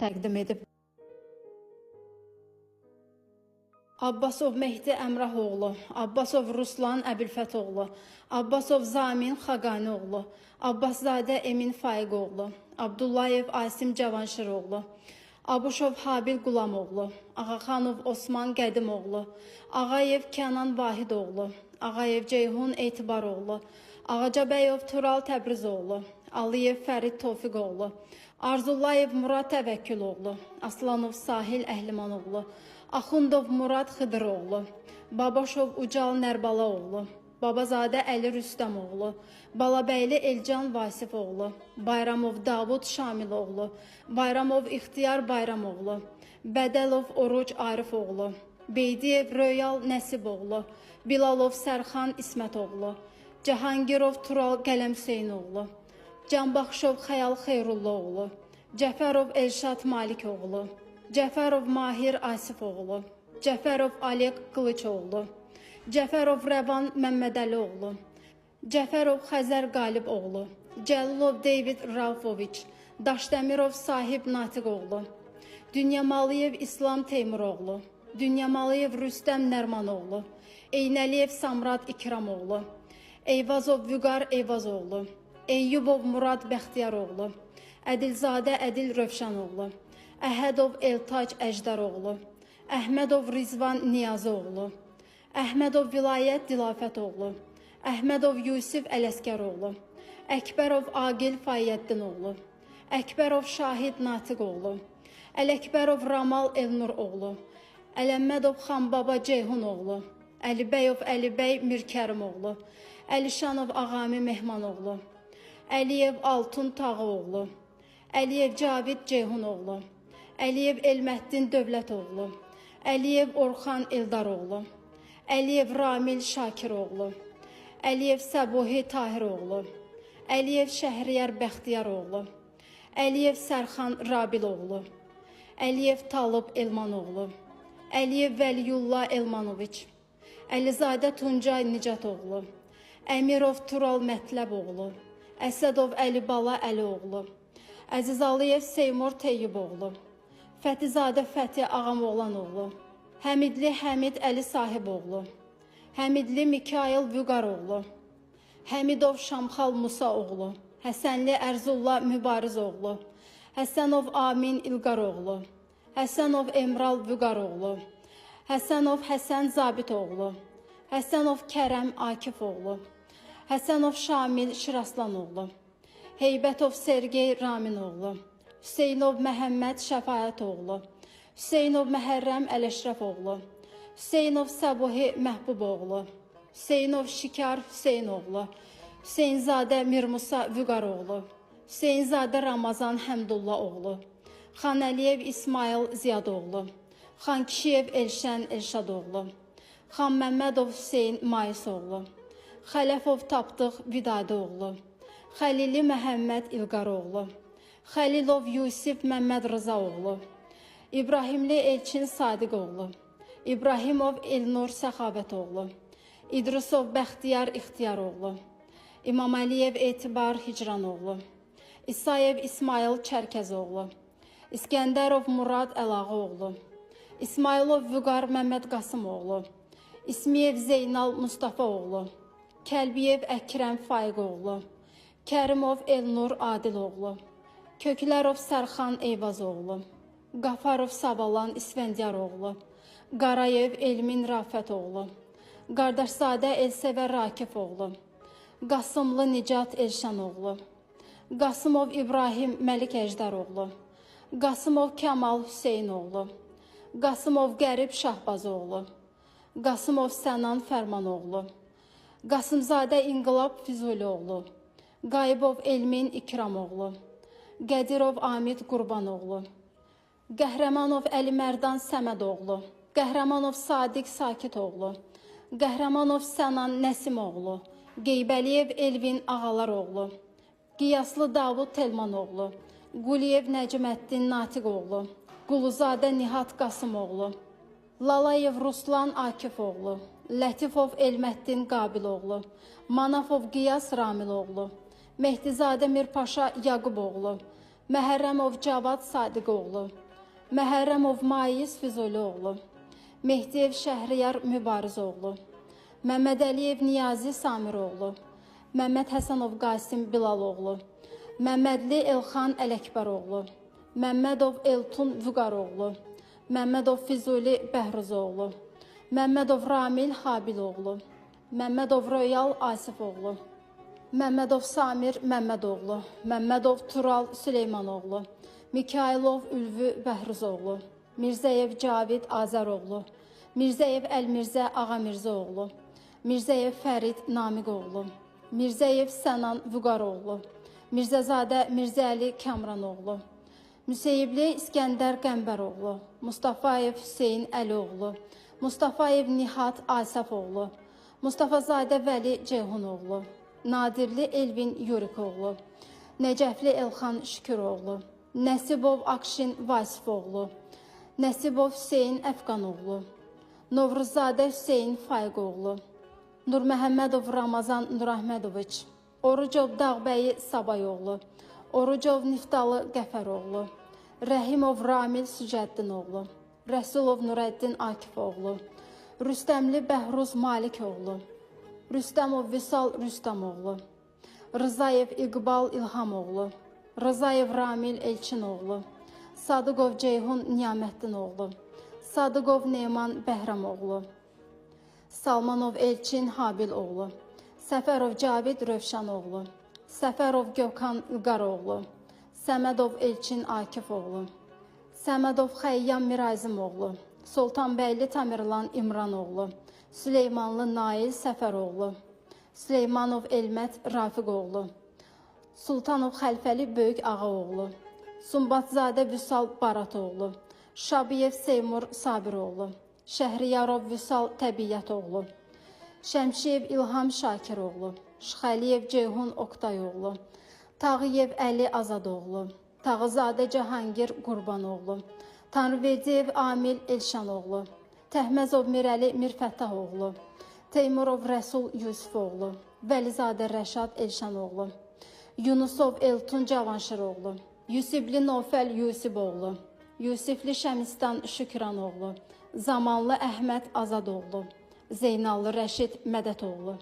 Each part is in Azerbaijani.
təqdim edib. Abbasov Mehdi Əmrahoğlu, Abbasov Ruslan Əbilfətoğlu, Abbasov Zamin Xaqanioğlu, Abbaszadə Emin Faiqoğlu, Abdullayev Asim Cavanşiroğlu, Abuşov Habil Qulamoğlu, Ağaxanov Osman Qədimoğlu, Ağayev Kənan Vahidoğlu, Ağayev Ceyhun Etibaroğlu, Ağacabəyov Tural Təbrizoğlu, Aliyev Fərid Tofiqoğlu, Arzullayev Murad Təvəkküloğlu, Aslanov Sahil Əhlimanoğlu, Axundov Murad Xıdıroğlu, Babaşov Ucal Nərbalaoğlu, Babazadə Əli Rüstəmoğlu, Balabəyli Elcan Vasifoğlu, Bayramov Davud Şamiloğlu, Bayramov İxtiyar Bayramoğlu, Bədəlov Oruc Arifoğlu, Beydiyev Röyal Nəsiboğlu, Bilalov Sərxan İsmətoğlu, Cahangirov Tural Qələm Hüseynoğlu, Canbaxşov Xəyal Xeyrullaoğlu, Cəfərov Elşad Malikoğlu, Cəfərov Mahir Asifoğlu, Cəfərov Alek Qılıçoğlu, Cəfərov Rəvan Məmmədəlioğlu, Cəfərov Xəzər Qaliboğlu, Cəlilov David Raufoviç, Daşdəmirov Sahib Natiqoğlu, Dünyamalıyev İslam Teymuroğlu, Dünyamalıyev Rüstəm Nərmanoğlu, Eynəliyev Samrad İkramoğlu, Eyvazov Vüqar Eyvazoğlu, Eyyubov Murad Bəxtiyaroğlu, Ədilzadə Ədil Rövşənoğlu, Əhədov Eltac Əcdaroğlu, Əhmədov Rizvan Niyazoğlu, Əhmədov Vilayət Dilafətoğlu, Əhmədov Yusif Ələskəroğlu, Əkbərov Aqil Fayyəddinoğlu, Əkbərov Şahid Natiqoğlu, Ələkbərov Ramal Elnuroğlu, Ələmmədov Xanbaba Ceyhunoğlu, Əlibəyov Əlibəy Mirkərimoğlu, Əlişanov Ağami Mehmanoğlu, Əliyev Altun Tağıoğlu, Əliyev Cavid Ceyhunoğlu, Əliyev Elməddin Dövlətoğlu, Əliyev Orxan Eldaroğlu, Əliyev Ramil Şakiroğlu, Əliyev Səbuhi Tahiroğlu, Əliyev Şəhriyar Bəxtiyaroğlu, Əliyev Sərxan Rabiloğlu, Əliyev Talıb Elmanoğlu, Əliyev Vəliyullah Elmanoviç, Əlizadə Tuncay Nicatoğlu, Əmirov Tural Mətləboğlu, Əsədov Əlibala Əlioğlu, Əzizalıyev Seymur Teyyiboğlu, Fətizadə Fəti Ağamoğlanoğlu, Həmidli Həmid Əli Sahiboğlu, Həmidli Mikail Vüqaroğlu, Həmidov Şamxal Musaoğlu, Həsənli Ərzullah Mübarizoğlu, Həsənov Amin İlqaroğlu, Həsənov Emral Vüqaroğlu, Həsənov Həsən Zabitoğlu, Həsənov Kərəm Akifoğlu, Həsənov Şamil Şiraslanoğlu, Heybətov Sergey Raminoğlu, Hüseynov Məhəmməd Şəfayətoğlu, Hüseynov Məhərrəm Ələşrəfoğlu, Hüseynov Səbuhi Məhbuboğlu, Hüseynov Şikar Hüseynoğlu, Hüseynzadə Mirmusa Vüqaroğlu, Hüseynzadə Ramazan Həmdullaoğlu, Xanəliyev İsmail Ziyadoğlu, Xankişiyev Elşən Elşadoğlu, Xan Məmmədov Hüseyn Maisoğlu, Xələfov Tapdıq Vidadoğlu, Xəlili Məhəmməd İlqaroğlu, Xəlilov Yusif Məmməd Rızaoğlu, İbrahimli Elçin Sadiqoğlu, İbrahimov Elnur Səxavətoğlu, İdrisov Bəxtiyar İxtiyaroğlu, İmam Əliyev Etibar Hicranoğlu, İsayev İsmail Çərkəzoğlu, İskəndərov Murad Əlağoğlu, İsmailov Vüqar Məmməd Qasımoğlu, İsmiyev Zeynal Mustafaoğlu, Kəlbiyev Əkrəm Faiqoğlu, Kərimov Elnur Adiloğlu, Köklərov Sərxan Eyvazoğlu, Qafarov Sabalan İsvəndiyaroğlu, Qarayev Elmin Rafətoğlu, Qardaşzadə Elsevər Rakifoğlu, Qasımlı Nicat Elşanoğlu, Qasımov İbrahim Məlik Əcdaroğlu, Qasımov Kəmal Hüseynoğlu, Qasımov Qərib Şahbazoğlu, Qasımov Sənan Fərmanoğlu, Qasımzadə İnqilab Füzulioğlu, Qayıbov Elmin İkramoğlu, Qədirov Amid Qurbanoğlu, Qəhrəmanov Əli Mərdan Səmədoğlu, Qəhrəmanov Sadiq Sakitoğlu, Qəhrəmanov Sənan Nəsimoğlu, Qeybəliyev Elvin Ağalaroğlu, Qiyaslı Davud Telmanoğlu, Quliyev Nəcməddin Natiqoğlu, Quluzadə Nihat Qasımoğlu, Lalayev Ruslan Akifoğlu, Lətifov Elməddin Qabiloğlu, Manafov Qiyas Ramiloğlu, Mehdizadə Mirpaşa Yaquboğlu, Məhərrəmov Cavad Sadiqoğlu, Məhərrəmov Mayiz Füzulioğlu, Mehdiyev Şəhriyar Mübarizoğlu, Məmməd Əliyev Niyazi Samiroğlu, Məmməd Həsənov Qasim Bilaloğlu, Məmmədli Elxan Ələkbəroğlu, Məmmədov Eltun Vüqaroğlu, Məmmədov Füzuli Bəhruzoğlu, Məmmədov Ramil Habiloğlu, Məmmədov Royal Asifoğlu, Məmmədov Samir Məmmədoğlu, Məmmədov Tural Süleymanoğlu, Mikailov Ülvü Bəhruzoğlu, Mirzəyev Cavid Azəroğlu, Mirzəyev Əlmirzə Ağamirzoğlu, Mirzəyev Fərid Namiqoğlu, Mirzəyev Sənan Vüqaroğlu, Mirzəzadə Mirzəli Kamranoğlu, Müseyibli İskəndər Qəmbəroğlu, Mustafayev Hüseyin Əlioğlu, Mustafayev Nihat Asəfoğlu, Mustafazadə Vəli Ceyhunoğlu, Nadirli Elvin Yurikoğlu, Nəcəfli Elxan Şüküroğlu, Nəsibov Akşin Vasifoğlu, Nəsibov Hüseyin Əfqanoğlu, Novruzzadə Hüseyin Fayqoğlu, Nurməhəmmədov Ramazan Nurahmədoviç, Orucov Dağbəyi Sabayoğlu, Orucov Niftalı Qəfəroğlu, Rəhimov Ramil Sücəddinoğlu, Rəsulov Nurəddin Akifoğlu, Rüstəmli Bəhruz Malikoğlu, Rüstəmov Vüsal Rüstəmoğlu, Rızayev İqbal İlhamoğlu, Rızayev Ramil Elçinoğlu, Sadıqov Ceyhun Niyaməddinoğlu, Sadıqov Neyman Bəhramoğlu, Salmanov Elçin Habiloğlu, Səfərov Cavid Rövşanoğlu, Səfərov Gökhan İlqaroğlu, Səmədov Elçin Akifoğlu, Səmədov Xəyyam Mirazimoğlu, Sultanbəyli Tamirlan İmranoğlu, Süleymanlı Nail Səfəroğlu, Süleymanov Elmət Rafiqoğlu, Sultanov Xəlfəli Böyük Ağaoğlu, Sumbatzadə Vüsal Baratoğlu, Şabiyev Seymur Sabiroğlu, Şəhriyarov Vüsal Təbiyyətoğlu, Şəmşiyev İlham Şakiroğlu, Şıxəliyev Ceyhun Oqtayoğlu, Tağıyev Əli Azadoğlu, Tağızadə Cahangir Qurbanoğlu, Tanrıverdiyev Amil Elşanoğlu, Təhməzov Mirəli Mirfəttahoğlu, Teymurov Rəsul Yusufoğlu, Vəlizadə Rəşad Elşanoğlu, Yunusov Eltun Cavanşiroğlu, Yusibli Nofəl Yusiboğlu, Yusifli Şəmistan Şükranoğlu, Zamanlı Əhməd Azadoğlu, Zeynallı Rəşid Mədətoğlu.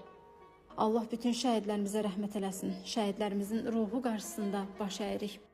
Allah bütün şəhidlərimizə rəhmət eləsin. Şəhidlərimizin ruhu qarşısında baş əyirik.